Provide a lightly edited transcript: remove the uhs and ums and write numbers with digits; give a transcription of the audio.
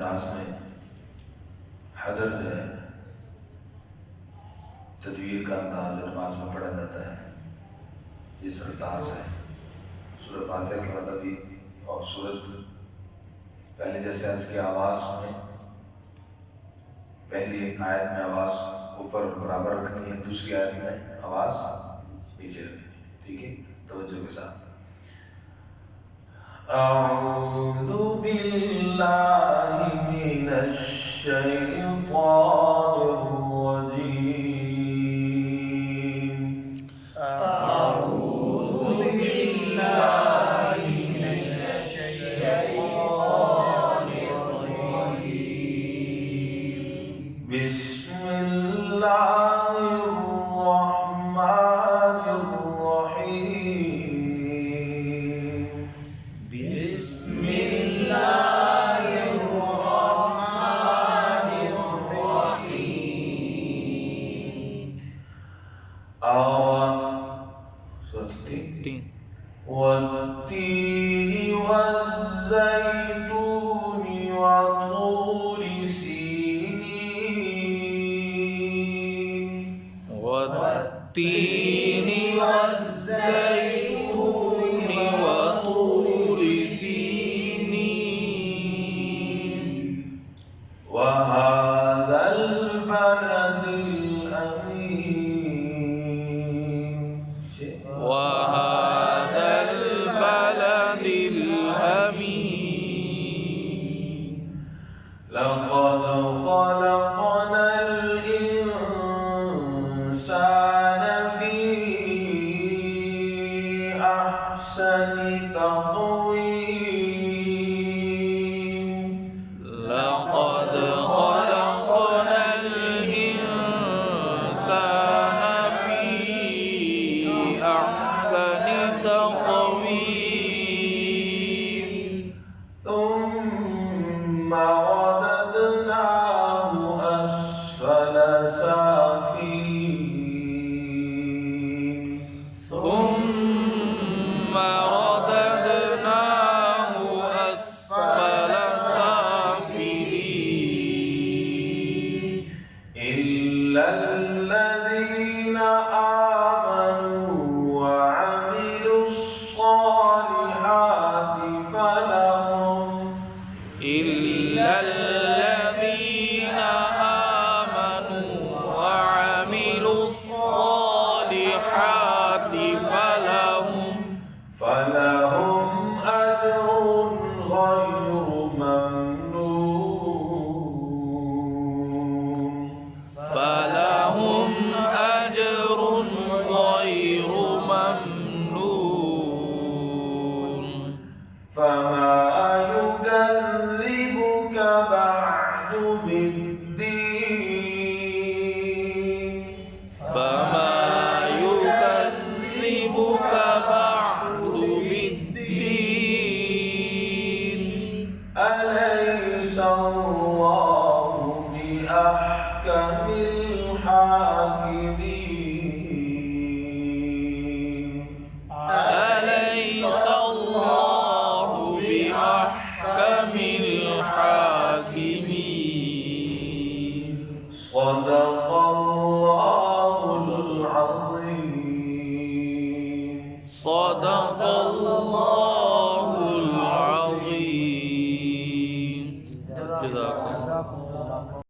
अंदाज में हदर जो है तदवीर का अंदाज जो नमाज में पढ़ा जाता है जिस रफ्तार से सूरत फातिहा के बाद अभी और सूरत पहले जैसे अर्ज की आवाज़ में पहली आयत में आवाज़ ऊपर बराबर रखनी है, दूसरी आयत में आवाज़ नीचे रखनी है। ठीक है, तवज्जो के साथ। अऊज़ु बिल्लाहि मिनश शैतानिर रजीम। अऊज़ु बिल्लाहि मिनश शैतानिर रजीम। बिस्मिल्लाहिर रहमानिर रहीम। बिस्मिल्लाहिर रहमानिर रहीम। वत्तीनि वज़्ज़ैतूनि वतूरि सीनीन। वत्तीनि वज़्ज़ैतूनि वतूरि सीनीन। वहाज़ल बलदिल अमीन। वहाज़ल बलदिल अमीन। लक़द ख़लक़नल इंसान फ़ी अहसनि तक़वीम। लक़द ख़लक़नल इंसान फ़ी अहसनि तक़वीम। ثم رددناه أسفل سافلين। ثم رددناه أسفل سافلين. إلا الذين آمنوا وعملوا الصالحات فلهم إلا الذين آمنوا وعملوا الصالحات فلهم أجر غير ممنون. فلهم أجر غير ممنون. فما يكذبك بعد بالدين. فما يكذبك بعد بالدين. أليس الله بأحكم الحاكمين. أليس الله بأحكم الحاكمين. صدق الله العظيم. صدق الله العظيم. جزاكم الله.